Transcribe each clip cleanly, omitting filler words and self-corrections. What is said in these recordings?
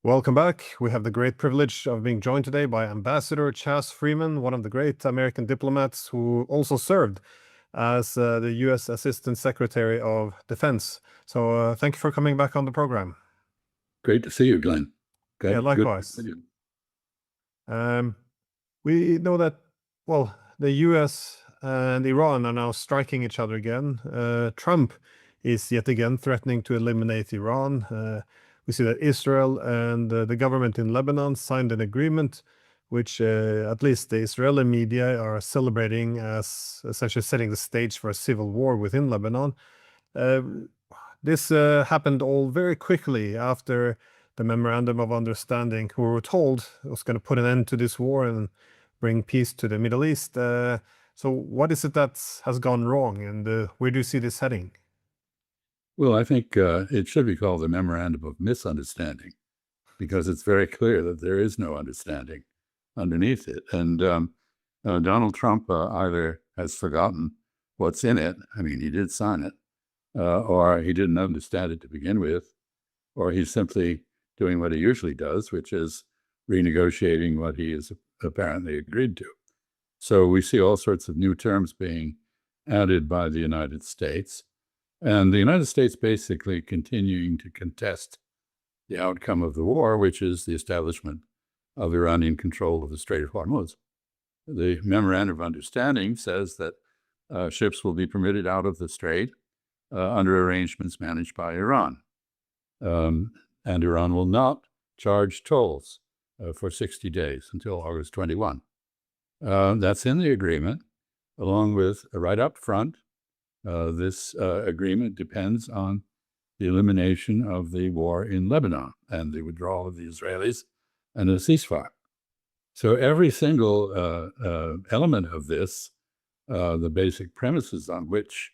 Welcome back. We have the great privilege of being joined today by Ambassador Chas Freeman, one of the great American diplomats who also served as the U.S. Assistant Secretary of Defense. So thank you for coming back on the program. Great to see you, Glenn. Yeah, likewise. Good. We know that, well, the U.S. and Iran are now striking each other again. Trump is yet again threatening to eliminate Iran. We see that Israel and the government in Lebanon signed an agreement, which at least the Israeli media are celebrating as essentially setting the stage for a civil war within Lebanon. This happened all very quickly after the memorandum of understanding, we were told was going to put an end to this war and bring peace to the Middle East. So what is it that has gone wrong, and where do you see this heading? Well, I think it should be called the Memorandum of Misunderstanding, because it's very clear that there is no understanding underneath it. And Donald Trump either has forgotten what's in it, I mean, he did sign it, or he didn't understand it to begin with, or he's simply doing what he usually does, which is renegotiating what he has apparently agreed to. So we see all sorts of new terms being added by the United States, and the United States basically continuing to contest the outcome of the war, which is the establishment of Iranian control of the Strait of Hormuz. The Memorandum of Understanding says that ships will be permitted out of the strait under arrangements managed by Iran. And Iran will not charge tolls for 60 days until August 21. That's in the agreement, along with right up front. This agreement depends on the elimination of the war in Lebanon and the withdrawal of the Israelis and a ceasefire. So every single element of this, the basic premises on which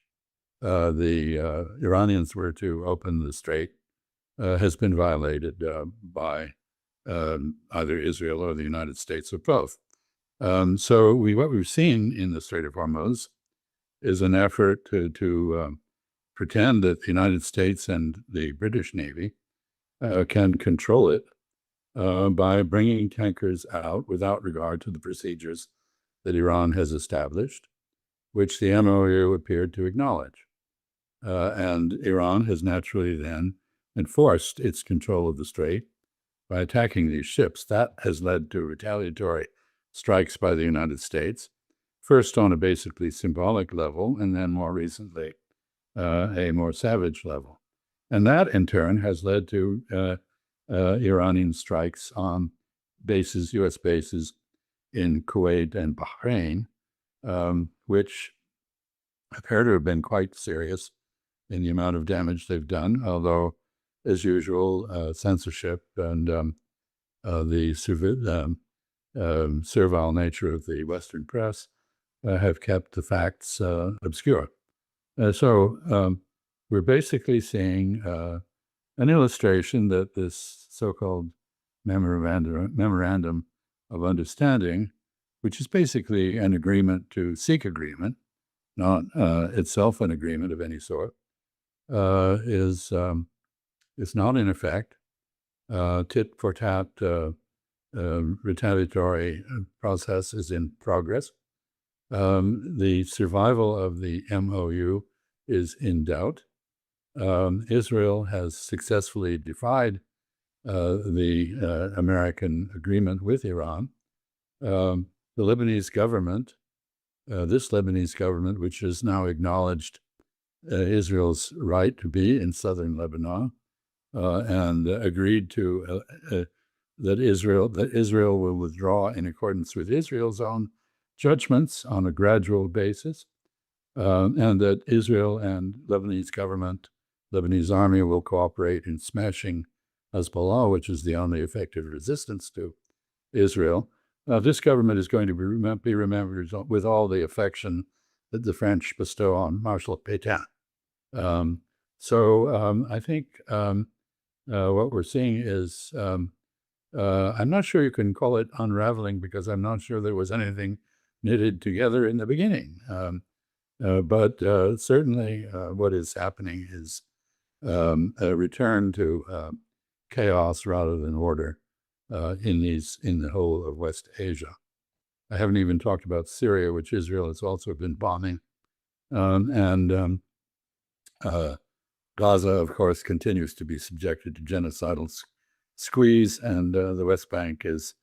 the Iranians were to open the strait, has been violated by either Israel or the United States or both. So what we've seen in the Strait of Hormuz is an effort to pretend that the United States and the British Navy can control it by bringing tankers out without regard to the procedures that Iran has established, which the MOU appeared to acknowledge. And Iran has naturally then enforced its control of the strait by attacking these ships. That has led to retaliatory strikes by the United States, first on a basically symbolic level, and then more recently, a more savage level. And that, in turn, has led to Iranian strikes on bases, U.S. bases in Kuwait and Bahrain, which appear to have been quite serious in the amount of damage they've done, although, as usual, censorship and the servile nature of the Western press have kept the facts obscure. So we're basically seeing an illustration that this so-called memorandum of understanding, which is basically an agreement to seek agreement, not itself an agreement of any sort, is not in effect. Tit for tat retaliatory process is in progress. The survival of the MOU is in doubt. Israel has successfully defied the American agreement with Iran. The Lebanese government, this Lebanese government, which has now acknowledged Israel's right to be in southern Lebanon, and agreed to that Israel will withdraw in accordance with Israel's own judgments on a gradual basis, and that Israel and Lebanese government, Lebanese army will cooperate in smashing Hezbollah, which is the only effective resistance to Israel. This government is going to be remembered with all the affection that the French bestow on Marshal Pétain. So I think what we're seeing is, I'm not sure you can call it unraveling, because I'm not sure there was anything knitted together in the beginning. But certainly what is happening is a return to chaos rather than order in the whole of West Asia. I haven't even talked about Syria, which Israel has also been bombing, and Gaza, of course, continues to be subjected to genocidal squeeze, and the West Bank is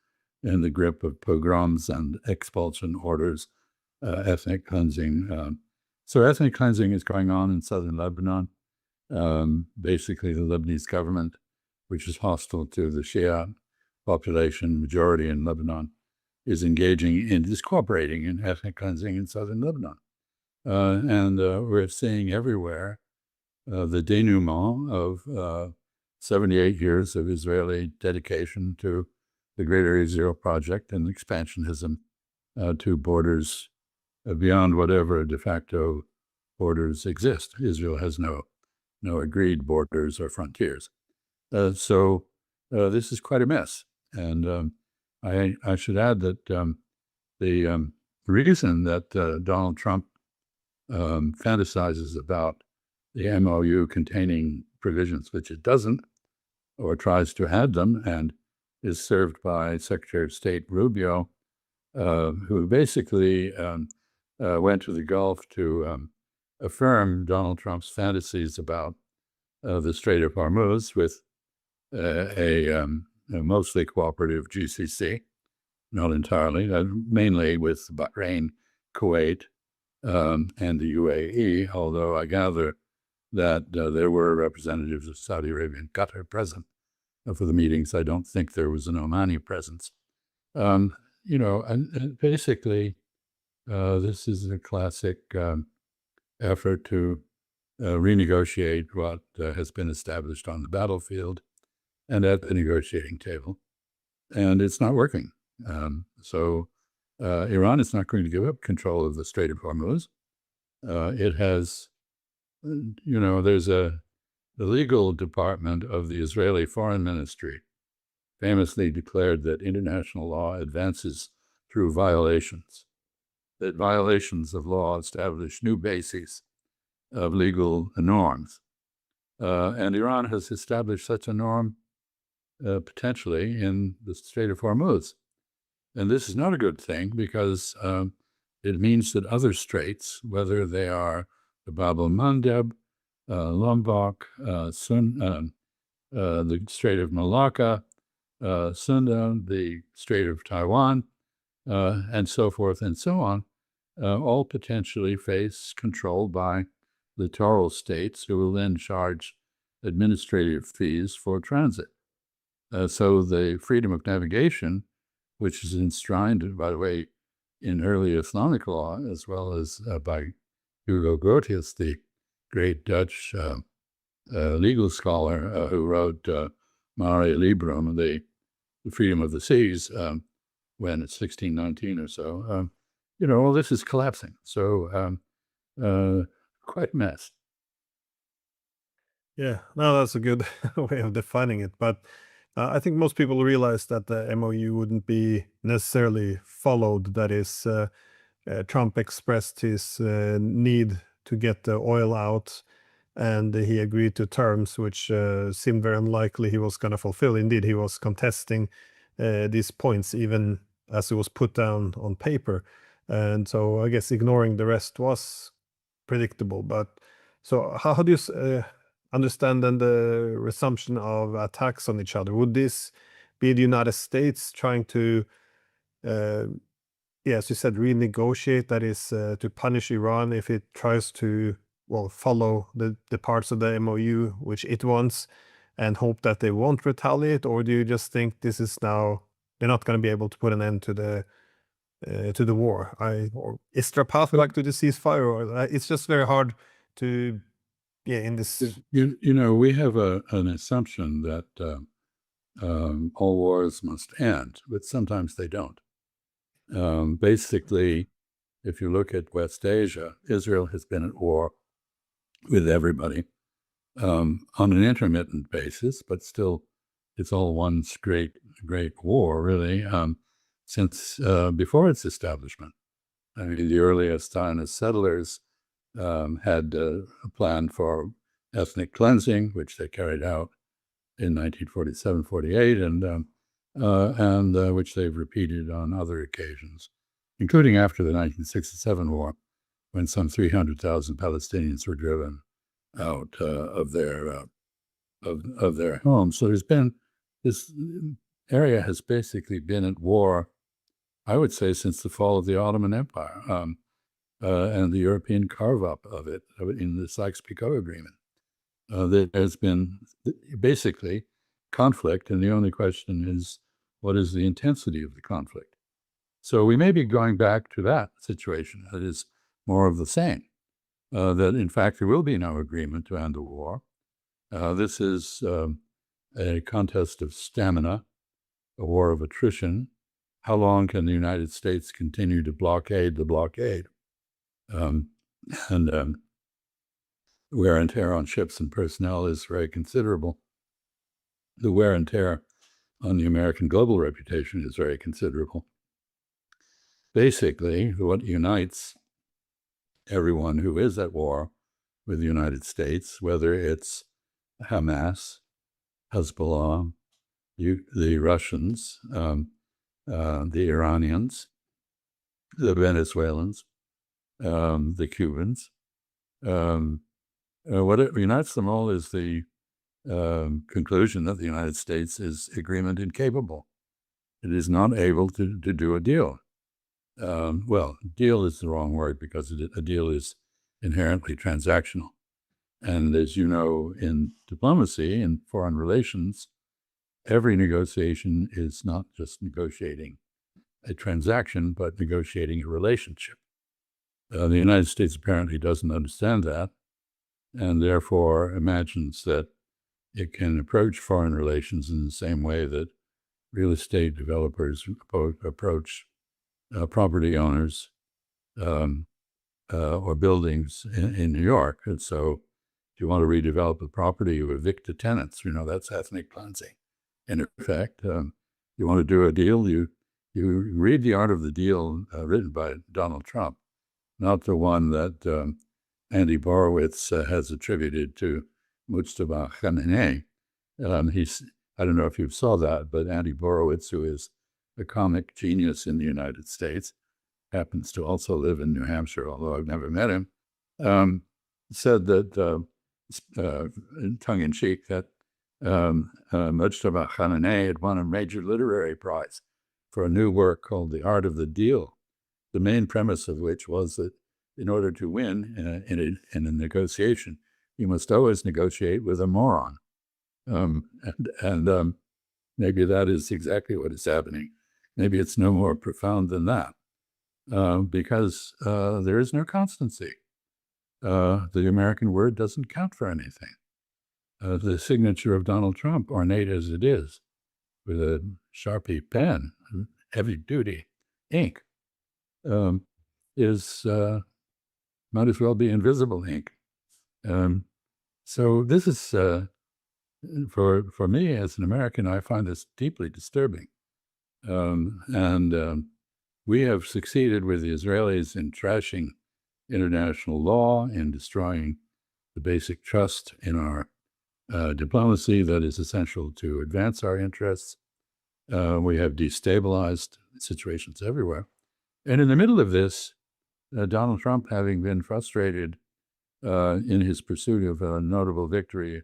in the grip of pogroms and expulsion orders, ethnic cleansing. So ethnic cleansing is going on in southern Lebanon. Basically, the Lebanese government, which is hostile to the Shia population majority in Lebanon, is cooperating in ethnic cleansing in southern Lebanon. And we're seeing everywhere the denouement of 78 years of Israeli dedication to the Great Area Zero Project and expansionism to borders beyond whatever de facto borders exist. Israel has no agreed borders or frontiers. So this is quite a mess. And I should add that the reason that Donald Trump fantasizes about the MOU containing provisions which it doesn't, or tries to add them, and is served by Secretary of State Rubio, who basically went to the Gulf to affirm Donald Trump's fantasies about the Strait of Hormuz with a mostly cooperative GCC, not entirely, mainly with Bahrain, Kuwait, and the UAE, although I gather that there were representatives of Saudi Arabia and Qatar present for the meetings. I don't think there was an Omani presence. And basically, this is a classic effort to renegotiate what has been established on the battlefield and at the negotiating table. And it's not working. So Iran is not going to give up control of the Strait of Hormuz. It has, there's the legal department of the Israeli Foreign Ministry famously declared that international law advances through violations, that violations of law establish new bases of legal norms. And Iran has established such a norm potentially in the Strait of Hormuz. And this is not a good thing because it means that other straits, whether they are the Bab el-Mandeb, Lombok, the Strait of Malacca, Sunda, the Strait of Taiwan, and so forth and so on, all potentially face control by littoral states who will then charge administrative fees for transit. So the freedom of navigation, which is enshrined, by the way, in early Islamic law, as well as by Hugo Grotius, the great Dutch legal scholar who wrote Mare Liberum, the freedom of the seas, when it's 1619 or so. All this is collapsing. So quite a mess. Yeah, no, that's a good way of defining it. But I think most people realize that the MOU wouldn't be necessarily followed. That is, Trump expressed his need to get the oil out, and he agreed to terms which seemed very unlikely he was going to fulfill. Indeed, he was contesting these points even as it was put down on paper. And so I guess ignoring the rest was predictable. But so how do you understand then the resumption of attacks on each other? Would this be the United States trying to, as you said, renegotiate, that is, to punish Iran if it tries to, follow the parts of the MOU which it wants and hope that they won't retaliate? Or do you just think this is now, they're not going to be able to put an end to the war? Or is there a pathway to the ceasefire? Or it's just very hard to, in this. We have an assumption that all wars must end, but sometimes they don't. Basically, if you look at West Asia, Israel has been at war with everybody on an intermittent basis, but still it's all one great war, really, since before its establishment. I mean, the earliest Zionist settlers had a plan for ethnic cleansing, which they carried out. in 1947, 48, and which they've repeated on other occasions, including after the 1967 war, when some 300,000 Palestinians were driven out of their homes. So this area has basically been at war, I would say, since the fall of the Ottoman Empire and the European carve-up of it in the Sykes-Picot Agreement. There's been basically conflict, and the only question is, what is the intensity of the conflict? So we may be going back to that situation. That is more of the same, that in fact there will be no agreement to end the war. This is a contest of stamina, a war of attrition. How long can the United States continue to blockade the blockade? And wear and tear on ships and personnel is very considerable. The wear and tear on the American global reputation is very considerable. Basically, what unites everyone who is at war with the United States, whether it's Hamas, Hezbollah, the Russians, the Iranians, the Venezuelans, the Cubans, what unites them all is the conclusion that the United States is agreement incapable. It is not able to do a deal. Well, deal is the wrong word, because a deal is inherently transactional. And as you know, in diplomacy and foreign relations, every negotiation is not just negotiating a transaction, but negotiating a relationship. The United States apparently doesn't understand that, and therefore imagines that it can approach foreign relations in the same way that real estate developers approach property owners or buildings in New York. And so if you want to redevelop the property, you evict the tenants. That's ethnic cleansing. In effect, you want to do a deal, you read The Art of the Deal, written by Donald Trump, not the one that Andy Borowitz has attributed to Mustafa Khamenei. I don't know if you saw that, but Andy Borowitz, who is a comic genius in the United States, happens to also live in New Hampshire, although I've never met him, said that, tongue-in-cheek, that Mustafa Khamenei had won a major literary prize for a new work called The Art of the Deal, the main premise of which was that in order to win in a negotiation, you must always negotiate with a moron. Maybe that is exactly what is happening. Maybe it's no more profound than that, because there is no constancy. The American word doesn't count for anything. The signature of Donald Trump, ornate as it is, with a Sharpie pen, heavy-duty ink, is might as well be invisible ink. So this is, for me as an American, I find this deeply disturbing. We have succeeded with the Israelis in trashing international law, in destroying the basic trust in our diplomacy that is essential to advance our interests. We have destabilized situations everywhere. And in the middle of this, Donald Trump, having been frustrated in his pursuit of a notable victory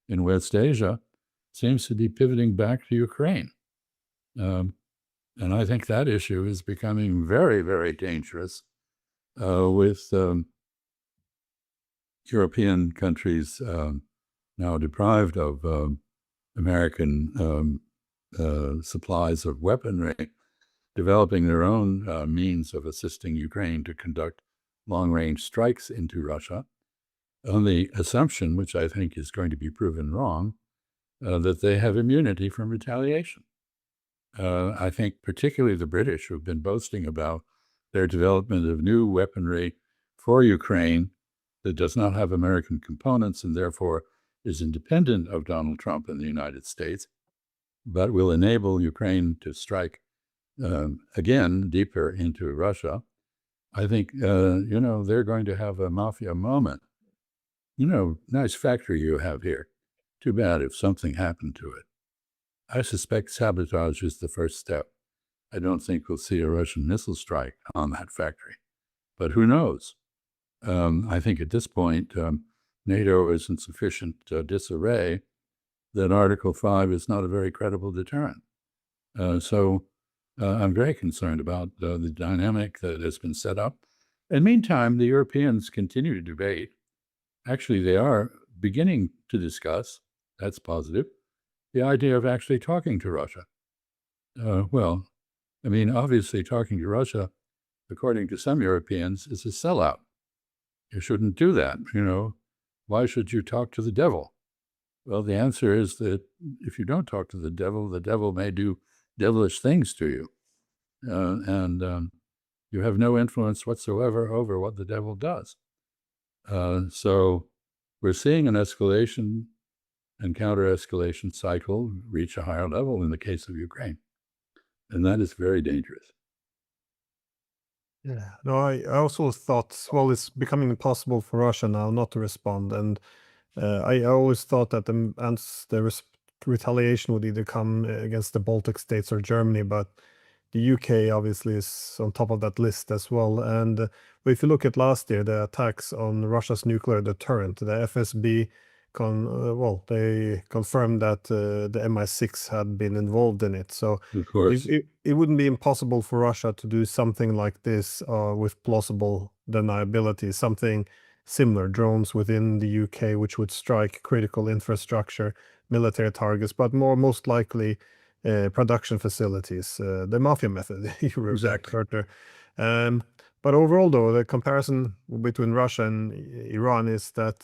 in West Asia, seems to be pivoting back to Ukraine. And I think that issue is becoming very, very dangerous with European countries now deprived of American supplies of weaponry, developing their own means of assisting Ukraine to conduct long-range strikes into Russia, on the assumption, which I think is going to be proven wrong, that they have immunity from retaliation. I think particularly the British, who've been boasting about their development of new weaponry for Ukraine that does not have American components and therefore is independent of Donald Trump and the United States, but will enable Ukraine to strike again deeper into Russia. I think, they're going to have a mafia moment. Nice factory you have here. too bad if something happened to it. I suspect sabotage is the first step. I don't think we'll see a Russian missile strike on that factory, but who knows? I think at this point, NATO is in sufficient disarray that Article 5 is not a very credible deterrent. So I'm very concerned about the dynamic that has been set up. And meantime, the Europeans continue to debate. Actually, they are beginning to discuss, that's positive, the idea of actually talking to Russia. Well, I mean, obviously talking to Russia, according to some Europeans, is a sellout. You shouldn't do that, you know. Why should you talk to the devil? Well, the answer is that if you don't talk to the devil may do devilish things to you. And you have no influence whatsoever over what the devil does. So we're seeing an escalation and counter-escalation cycle reach a higher level in the case of Ukraine. And that is very dangerous. Yeah, no, I also thought, well, it's becoming impossible for Russia now not to respond, and I always thought that the retaliation would either come against the Baltic states or Germany, but the UK obviously is on top of that list as well. And if you look at last year, the attacks on Russia's nuclear deterrent, the FSB, they confirmed that the MI6 had been involved in it. So Of course. it wouldn't be impossible for Russia to do something like this with plausible deniability, something similar, drones within the UK, which would strike critical infrastructure, military targets, but most likely production facilities, the mafia method, you Exactly. referred to. But overall, though, the comparison between Russia and Iran is that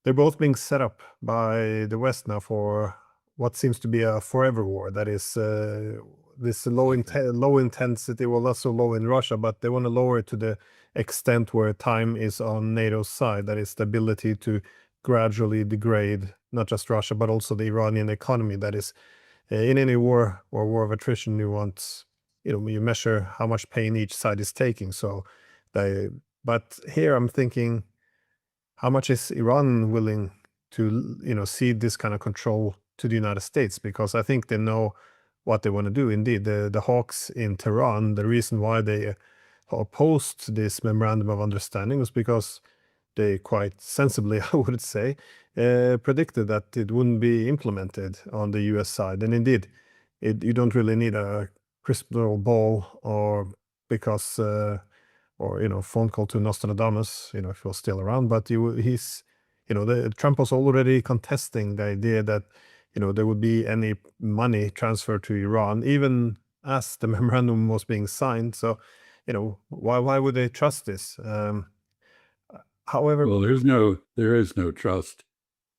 they're both being set up by the West now for what seems to be a forever war. That is this low intensity, well, not so low in Russia, but they want to lower it to the extent where time is on NATO's side. That is the ability to gradually degrade not just Russia, but also the Iranian economy. That is, in any war or war of attrition, you measure how much pain each side is taking. But here I'm thinking, how much is Iran willing to, cede this kind of control to the United States? Because I think they know what they want to do. Indeed, the hawks in Tehran, the reason why they opposed this memorandum of understanding was because they quite sensibly, I would say, predicted that it wouldn't be implemented on the U.S. side. And indeed, you don't really need a crystal ball because phone call to Nostradamus, if he was still around. But Trump was already contesting the idea that, there would be any money transferred to Iran, even as the memorandum was being signed. So, why would they trust this? However, well, there is no trust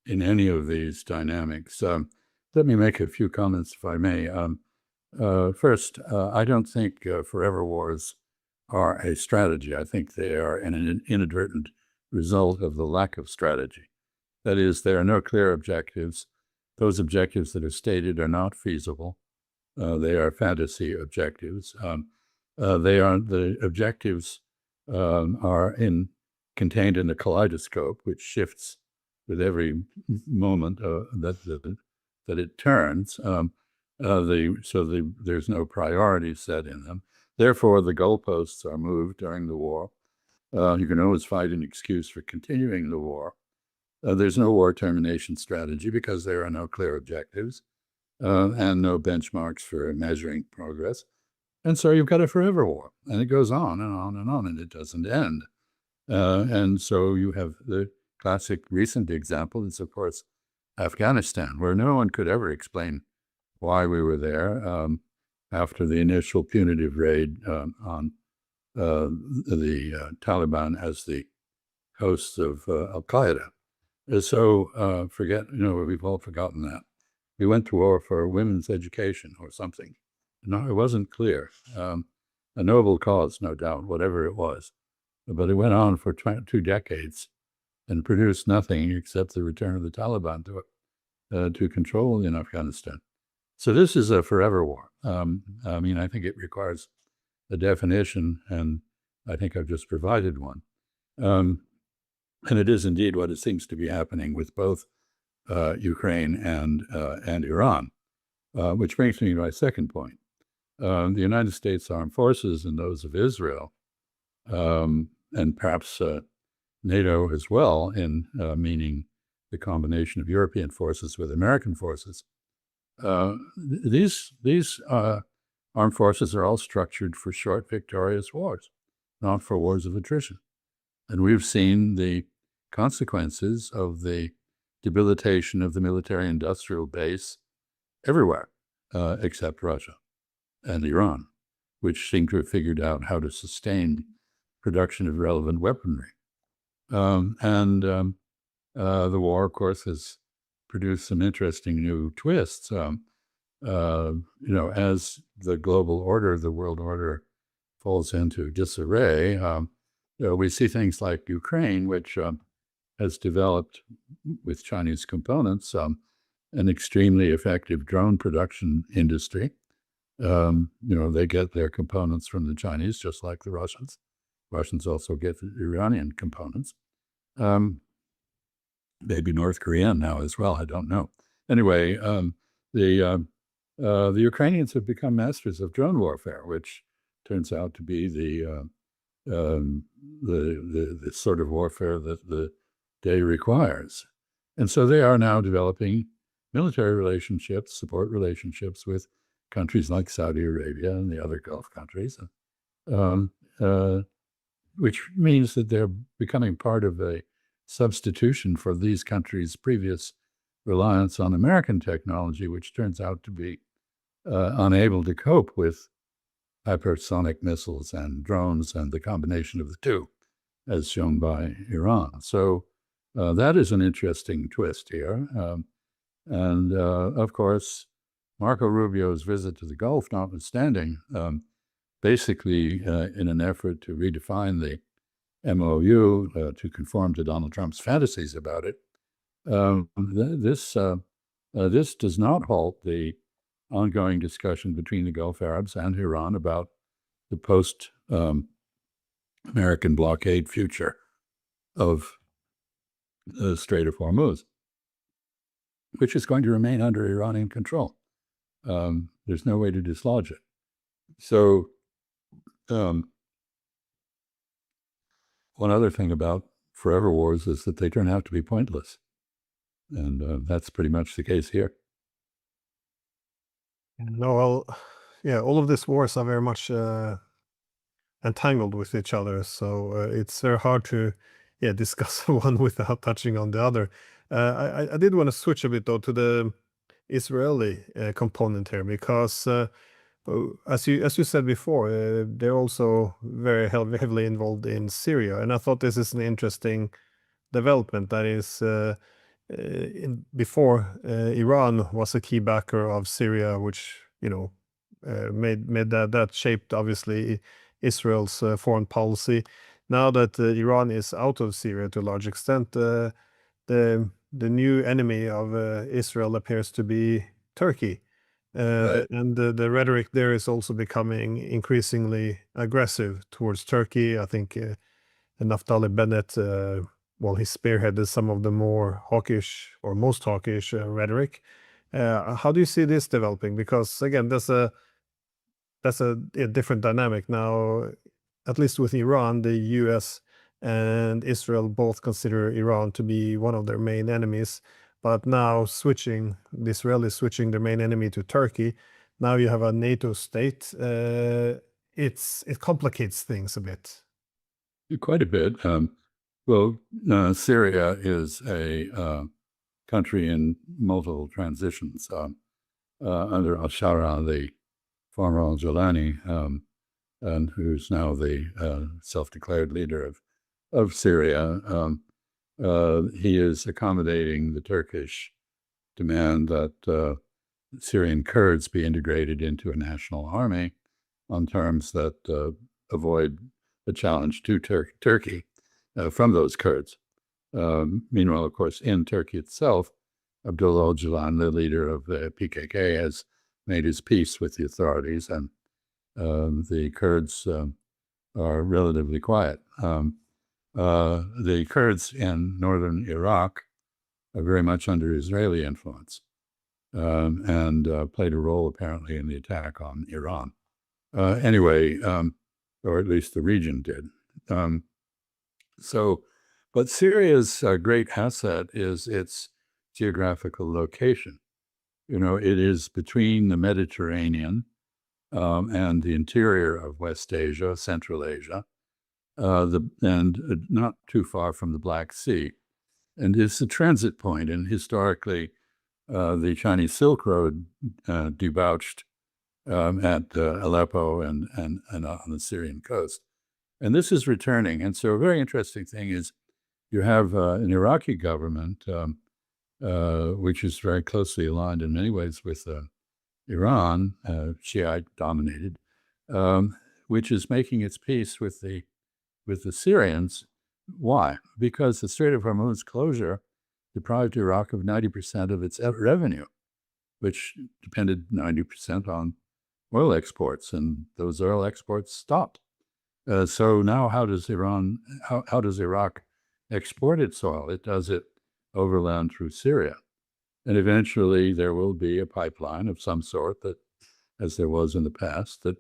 in any of these dynamics. Let me make a few comments, if I may. First, I don't think forever wars are a strategy. I think they are an inadvertent result of the lack of strategy. That is, there are no clear objectives. Those objectives that are stated are not feasible. They are fantasy objectives. The objectives are contained in a kaleidoscope, which shifts with every moment that it turns. There's no priority set in them. Therefore, the goalposts are moved during the war. You can always find an excuse for continuing the war. There's no war termination strategy because there are no clear objectives and no benchmarks for measuring progress. And so you've got a forever war, and it goes on and on and on, and it doesn't end. And so you have the classic recent example is, of course, Afghanistan, where no one could ever explain why we were there after the initial punitive raid on the Taliban as the hosts of Al-Qaeda. So we've all forgotten that. We went to war for women's education or something. No, it wasn't clear. A noble cause, no doubt, whatever it was. But it went on for 2 decades and produced nothing except the return of the Taliban to control in Afghanistan. So this is a forever war. I think it requires a definition, and I think I've just provided one. And it is indeed what it seems to be happening with both Ukraine and Iran, which brings me to my second point. The United States Armed Forces and those of Israel, and perhaps NATO as well, in meaning the combination of European forces with American forces. These armed forces are all structured for short, victorious wars, not for wars of attrition. And we've seen the consequences of the debilitation of the military-industrial base everywhere, except Russia and Iran, which seem to have figured out how to sustain production of relevant weaponry. The war, of course, has produced some interesting new twists. As the global order, the world order, falls into disarray, we see things like Ukraine, which has developed with Chinese components an extremely effective drone production industry. They get their components from the Chinese, just like the Russians. Russians also get the Iranian components. Maybe North Korean now as well, I don't know. Anyway, the Ukrainians have become masters of drone warfare, which turns out to be the sort of warfare that the day requires. And so they are now developing military relationships, support relationships with countries like Saudi Arabia and the other Gulf countries, which means that they're becoming part of a substitution for these countries' previous reliance on American technology, which turns out to be unable to cope with hypersonic missiles and drones and the combination of the two, as shown by Iran. So that is an interesting twist here. Of course, Marco Rubio's visit to the Gulf notwithstanding, basically in an effort to redefine the MOU to conform to Donald Trump's fantasies about it, this does not halt the ongoing discussion between the Gulf Arabs and Iran about the post-American blockade future of the Strait of Hormuz, which is going to remain under Iranian control. There's no way to dislodge it. So one other thing about forever wars is that they turn out to be pointless. And that's pretty much the case here. No, well, yeah, all of these wars are very much entangled with each other, so it's very hard to discuss one without touching on the other. I did want to switch a bit though to the Israeli component here, because as you said before, they're also very heavily involved in Syria, and I thought this is an interesting development. That is, before Iran was a key backer of Syria, which made that shaped obviously Israel's foreign policy. Now that Iran is out of Syria to a large extent, the new enemy of Israel appears to be Turkey. Right. And the rhetoric there is also becoming increasingly aggressive towards Turkey. I think Naftali Bennett, he spearheaded some of the more hawkish or most hawkish rhetoric. How do you see this developing? Because again, that's a different dynamic now. At least with Iran, the U.S. and Israel both consider Iran to be one of their main enemies. But now the Israelis switching their main enemy to Turkey. Now you have a NATO state. It complicates things a bit. Quite a bit. Syria is a country in multiple transitions. Under al-Shara, the former al-Jolani, and who's now the self-declared leader of Syria, he is accommodating the Turkish demand that Syrian Kurds be integrated into a national army on terms that avoid a challenge to Turkey from those Kurds. Meanwhile, of course, in Turkey itself, Abdullah Öcalan, the leader of the PKK, has made his peace with the authorities, and the Kurds are relatively quiet. The Kurds in northern Iraq very much under Israeli influence, and played a role apparently in the attack on Iran. Anyway, or at least the region did. But Syria's great asset is its geographical location. It is between the Mediterranean and the interior of West Asia, Central Asia, and not too far from the Black Sea. And it's a transit point, and historically, the Chinese Silk Road debouched at Aleppo and on the Syrian coast. And this is returning. And so a very interesting thing is you have an Iraqi government, which is very closely aligned in many ways with Iran, Shiite-dominated, which is making its peace with the Syrians. Why? Because the Strait of Hormuz closure deprived Iraq of 90% of its revenue, which depended 90% on oil exports, and those oil exports stopped. So now how does Iraq export its oil? It does it overland through Syria. And eventually there will be a pipeline of some sort that, as there was in the past, that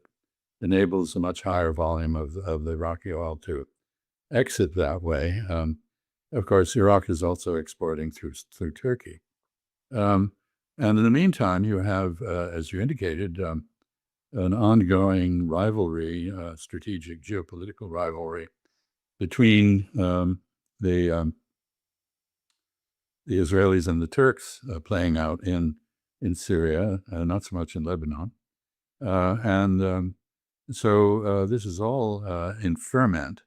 enables a much higher volume of the Iraqi oil to exit that way. Of course, Iraq is also exporting through Turkey. And in the meantime, you have, as you indicated, an ongoing rivalry, strategic geopolitical rivalry between the Israelis and the Turks playing out in Syria, not so much in Lebanon. So this is all in ferment,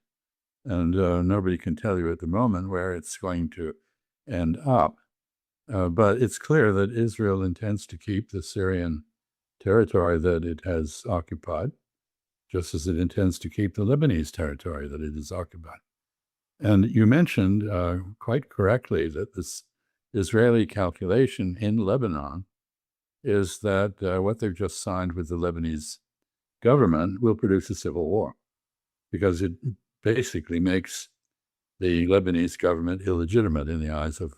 and nobody can tell you at the moment where it's going to end up. But it's clear that Israel intends to keep the Syrian territory that it has occupied, just as it intends to keep the Lebanese territory that it has occupied. And you mentioned quite correctly that this Israeli calculation in Lebanon is that what they've just signed with the Lebanese government will produce a civil war, because it basically makes the Lebanese government illegitimate in the eyes of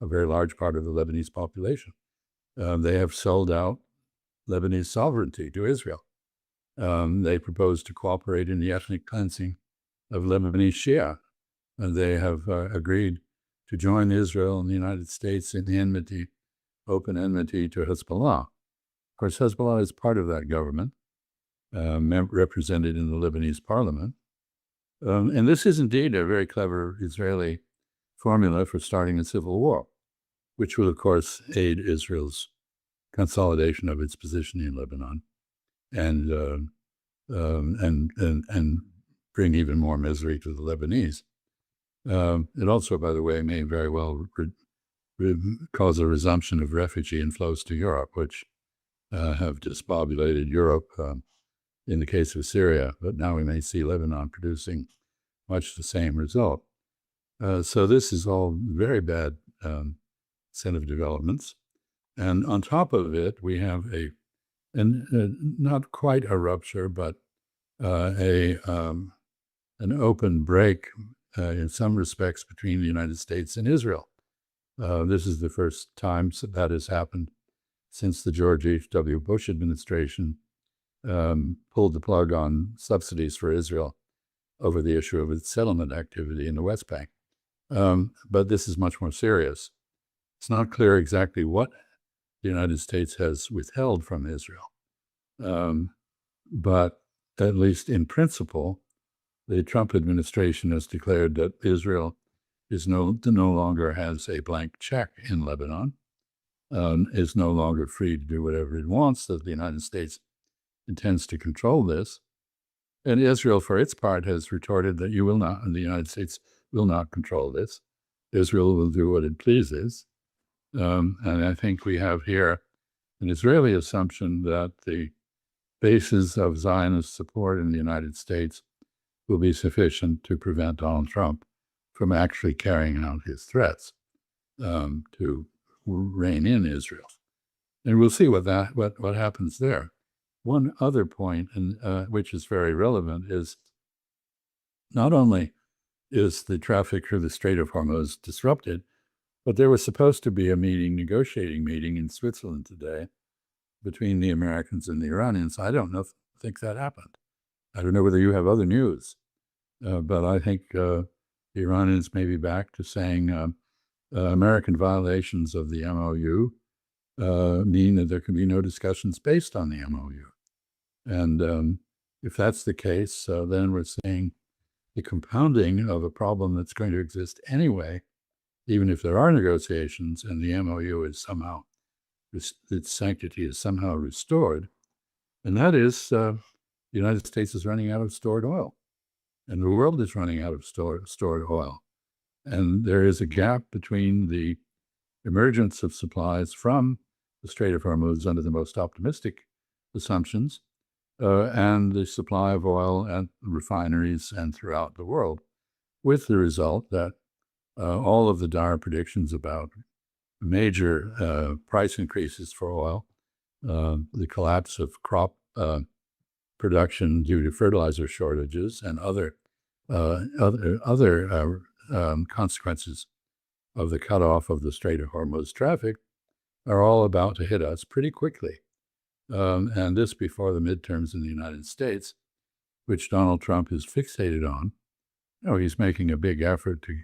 a very large part of the Lebanese population. They have sold out Lebanese sovereignty to Israel. They propose to cooperate in the ethnic cleansing of Lebanese Shia, and they have agreed to join Israel and the United States in the open enmity to Hezbollah. Of course, Hezbollah is part of that government, represented in the Lebanese parliament. And this is indeed a very clever Israeli formula for starting a civil war, which will, of course, aid Israel's consolidation of its position in Lebanon and bring even more misery to the Lebanese. It also, by the way, may very well cause a resumption of refugee inflows to Europe, which have disbobulated Europe in the case of Syria, but now we may see Lebanon producing much the same result. So this is all very bad set of developments. And on top of it, we have not quite a rupture, but an open break in some respects between the United States and Israel. This is the first time that has happened since the George H.W. Bush administration pulled the plug on subsidies for Israel over the issue of its settlement activity in the West Bank. But this is much more serious. It's not clear exactly what the United States has withheld from Israel. But at least in principle, the Trump administration has declared that Israel is no longer has a blank check in Lebanon, is no longer free to do whatever it wants, that the United States intends to control this. And Israel, for its part, has retorted that the United States will not control this. Israel will do what it pleases. And I think we have here an Israeli assumption that the basis of Zionist support in the United States will be sufficient to prevent Donald Trump from actually carrying out his threats to rein in Israel. And we'll see what happens there. One other point, which is very relevant, is not only is the traffic through the Strait of Hormuz disrupted, But there was supposed to be a negotiating meeting in Switzerland today between the Americans and the Iranians. I don't think that happened. I don't know whether you have other news, but I think the Iranians may be back to saying American violations of the MOU mean that there can be no discussions based on the MOU. And if that's the case, then we're seeing the compounding of a problem that's going to exist anyway, even if there are negotiations and the MOU is somehow, its sanctity is somehow restored. And that is the United States is running out of stored oil, and the world is running out of stored oil. And there is a gap between the emergence of supplies from the Strait of Hormuz under the most optimistic assumptions and the supply of oil at refineries and throughout the world, with the result that all of the dire predictions about major price increases for oil, the collapse of crop production due to fertilizer shortages and other consequences of the cutoff of the Strait of Hormuz traffic are all about to hit us pretty quickly. And this before the midterms in the United States, which Donald Trump is fixated on. He's making a big effort to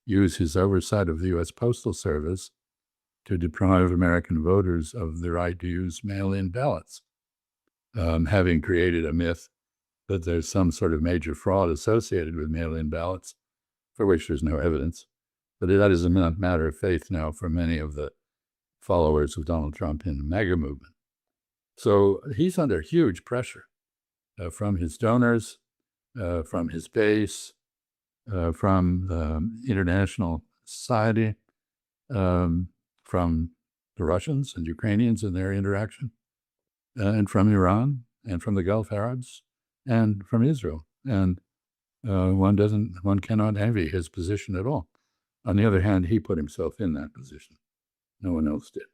use his oversight of the U.S. Postal Service to deprive American voters of the right to use mail-in ballots, having created a myth that there's some sort of major fraud associated with mail-in ballots, for which there's no evidence. But that is a matter of faith now for many of the followers of Donald Trump in the MAGA movement. So he's under huge pressure from his donors, from his base, from international society, from the Russians and Ukrainians in their interaction, and from Iran, and from the Gulf Arabs, and from Israel. And one cannot envy his position at all. On the other hand, he put himself in that position. No one else did.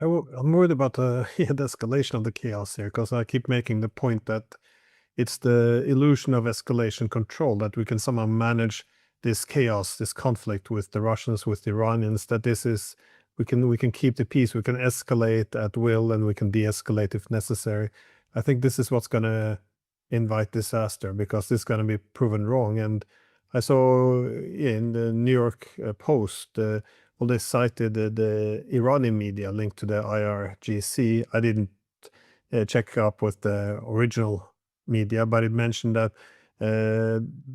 I'm worried about the escalation of the chaos here, because I keep making the point that it's the illusion of escalation control, that we can somehow manage this chaos, this conflict with the Russians, with the Iranians, that we can keep the peace, we can escalate at will, and we can de-escalate if necessary. I think this is what's going to invite disaster, because this is going to be proven wrong. And I saw in the New York Post, they cited the Iranian media linked to the IRGC. I didn't check up with the original media, but it mentioned that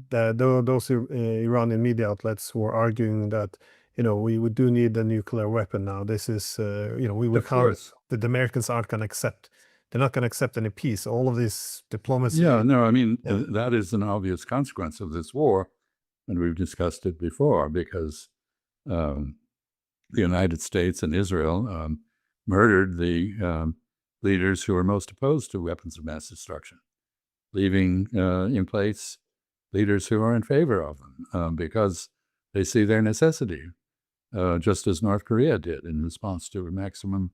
those Iranian media outlets were arguing that we do need a nuclear weapon now. This is we can't. The Americans aren't going to accept. They're not going to accept any peace. All of this diplomacy. Yeah, no, I mean, that is an obvious consequence of this war, and we've discussed it before, because the United States and Israel murdered the leaders who were most opposed to weapons of mass destruction, leaving in place leaders who are in favor of them because they see their necessity, just as North Korea did in response to maximum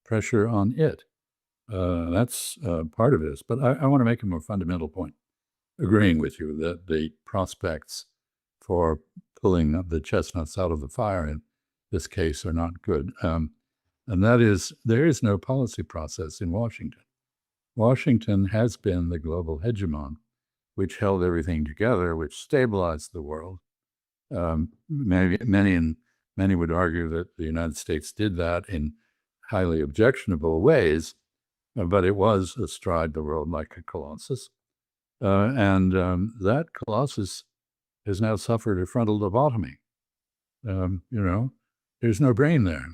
pressure on it. That's part of this. But I want to make a more fundamental point, agreeing with you that the prospects for pulling the chestnuts out of the fire in this case are not good. And that is, there is no policy process in Washington. Washington has been the global hegemon, which held everything together, which stabilized the world. Many would argue that the United States did that in highly objectionable ways, but it was astride the world like a colossus. And that colossus has now suffered a frontal lobotomy. There's no brain there.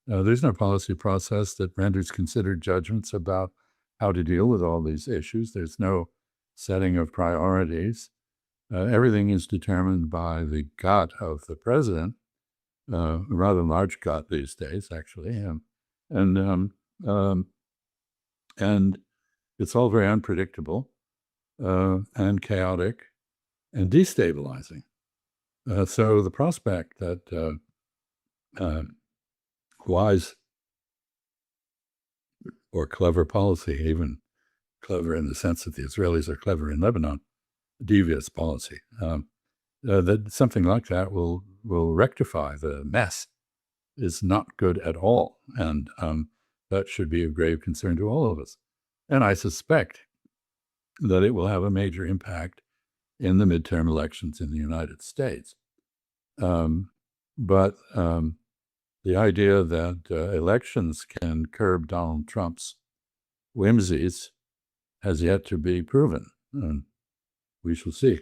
There's no policy process that renders considered judgments about how to deal with all these issues. There's no setting of priorities. Everything is determined by the gut of the president, a rather large gut these days, actually. And it's all very unpredictable and chaotic and destabilizing. So the prospect that wise or clever policy, even clever in the sense that the Israelis are clever in Lebanon, devious policy, that something like that will rectify the mess is not good at all. And that should be of grave concern to all of us. And I suspect that it will have a major impact in the midterm elections in the United States. But the idea that elections can curb Donald Trump's whimsies has yet to be proven. We shall see.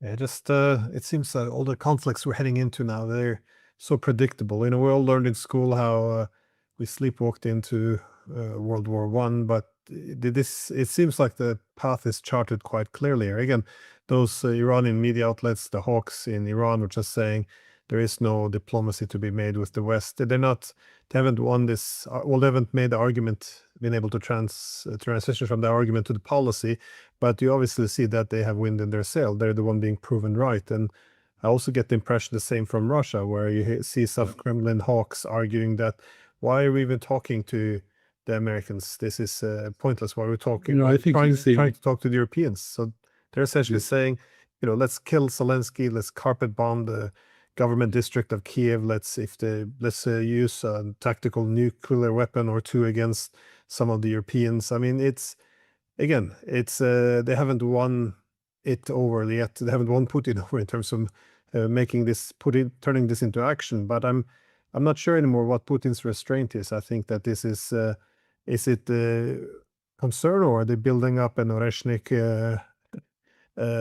Yeah, just it seems that all the conflicts we're heading into now, they're so predictable. You know, we all learned in school how we sleepwalked into World War One, but it seems like the path is charted quite clearly here. Again, those Iranian media outlets, the hawks in Iran, were just saying there is no diplomacy to be made with the West. They haven't won this. Well, they haven't made the argument, been able to transition from the argument to the policy. But you obviously see that they have wind in their sail. They're the one being proven right. And I also get the impression the same from Russia, where you see some Kremlin hawks arguing that why are we even talking to the Americans? This is pointless. Why are we talking? I think trying to talk to the Europeans. So they're essentially saying, let's kill Zelensky. Let's carpet bomb the government district of Kiev. Let's use a tactical nuclear weapon or two against some of the Europeans. I mean, it's they haven't won it over yet. They haven't won Putin over in terms of turning this into action. But I'm not sure anymore what Putin's restraint is. I think that this is it concern, or are they building up an Oreshnik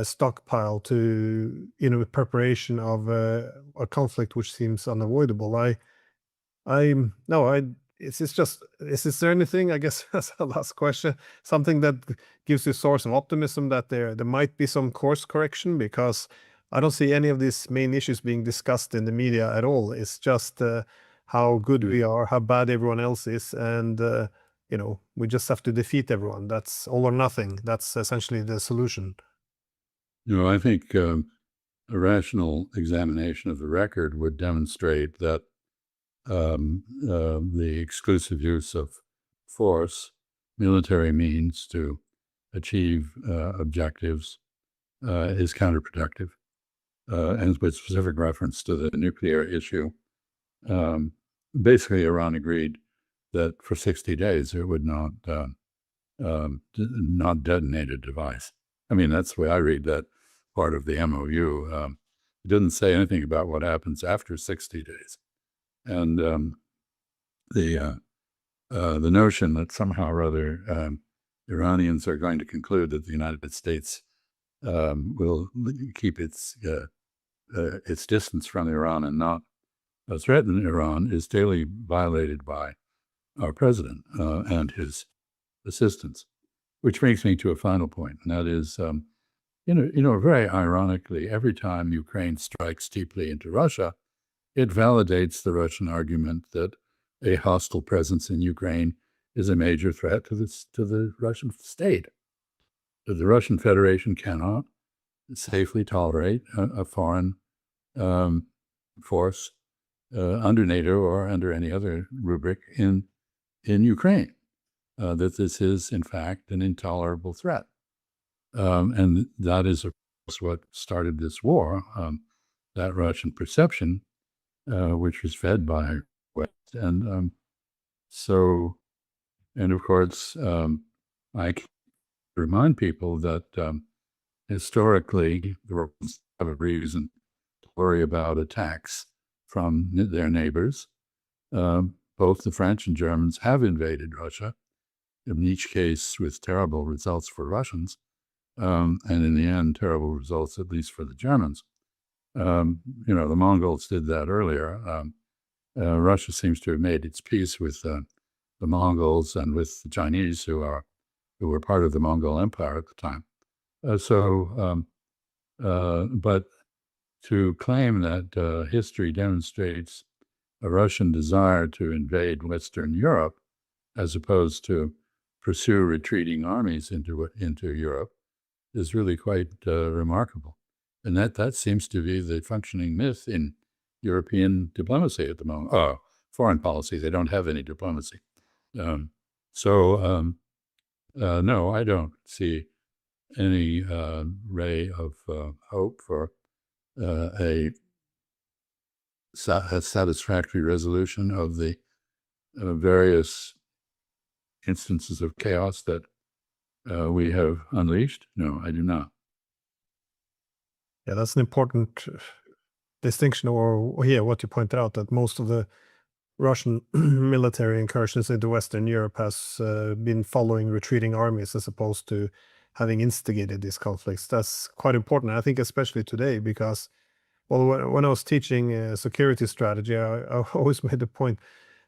stockpile to preparation of a conflict which seems unavoidable? Is there anything, I guess, as a last question, something that gives you source of optimism that there might be some course correction? Because I don't see any of these main issues being discussed in the media at all. It's just how good we are, how bad everyone else is, and we just have to defeat everyone. That's all or nothing. That's essentially the solution. I think a rational examination of the record would demonstrate that the exclusive use of force, military means to achieve objectives is counterproductive. And with specific reference to the nuclear issue, basically Iran agreed that for 60 days it would not detonate a device. I mean, that's the way I read that part of the MOU. It doesn't say anything about what happens after 60 days. And the notion that somehow or other Iranians are going to conclude that the United States will keep its distance from Iran and not threaten Iran is daily violated by our president and his assistants. Which brings me to a final point, and that is, very ironically, every time Ukraine strikes deeply into Russia, it validates the Russian argument that a hostile presence in Ukraine is a major threat to the Russian state. The Russian Federation cannot safely tolerate a foreign force under NATO or under any other rubric in Ukraine. That this is, in fact, an intolerable threat. And that is, of course, what started this war, that Russian perception, which was fed by West. And and of course, I remind people that historically, the Russians have a reason to worry about attacks from their neighbors. Both the French and Germans have invaded Russia, in each case with terrible results for Russians, and in the end, terrible results, at least for the Germans. The Mongols did that earlier. Russia seems to have made its peace with the Mongols and with the Chinese, who were part of the Mongol Empire at the time. But to claim that history demonstrates a Russian desire to invade Western Europe, as opposed to pursue retreating armies into Europe, is really quite remarkable. And that seems to be the functioning myth in European diplomacy at the moment. Foreign policy, they don't have any diplomacy. No, I don't see any ray of hope for a satisfactory resolution of the various instances of chaos that we have unleashed? No, I do not. Yeah, that's an important distinction, or yeah, what you pointed out, that most of the Russian military incursions into Western Europe has been following retreating armies as opposed to having instigated these conflicts. That's quite important, I think, especially today, because, well, when I was teaching security strategy, I always made the point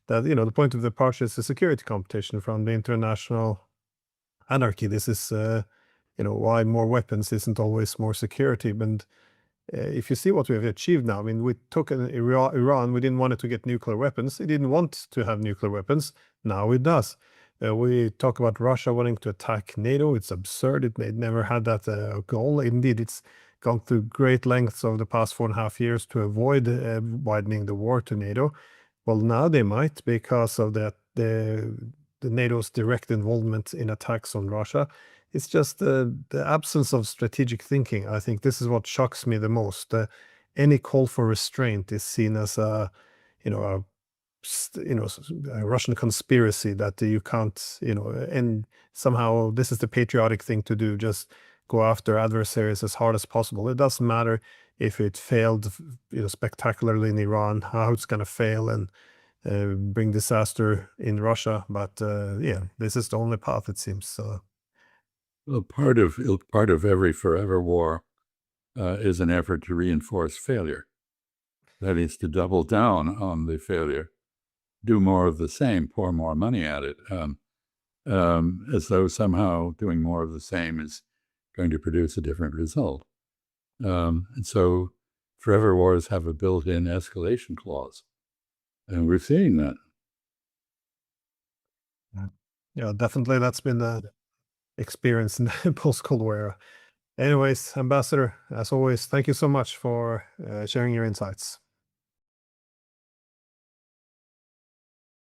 that, the point of departure is a security competition from the international anarchy. This is, why more weapons isn't always more security. But if you see what we have achieved now, I mean, we took Iran, we didn't want it to get nuclear weapons. It didn't want to have nuclear weapons. Now it does. We talk about Russia wanting to attack NATO. It's absurd. It never had that goal. Indeed, it's gone through great lengths over the past 4.5 years to avoid widening the war to NATO. Well, now they might, because of the NATO's direct involvement in attacks on Russia. It's just the absence of strategic thinking. I think this is what shocks me the most. Any call for restraint is seen as a Russian conspiracy that you can't, and somehow this is the patriotic thing to do. Just go after adversaries as hard as possible. It doesn't matter if it failed, spectacularly in Iran, how it's going to fail and bring disaster in Russia. But yeah, this is the only path, it seems. Well, part of every forever war is an effort to reinforce failure. That is, to double down on the failure, do more of the same, pour more money at it, as though somehow doing more of the same is going to produce a different result. And so forever wars have a built-in escalation clause. And we're seeing that. Yeah, definitely that's been the experience in the post-Cold War era. Anyways, Ambassador, as always, thank you so much for sharing your insights.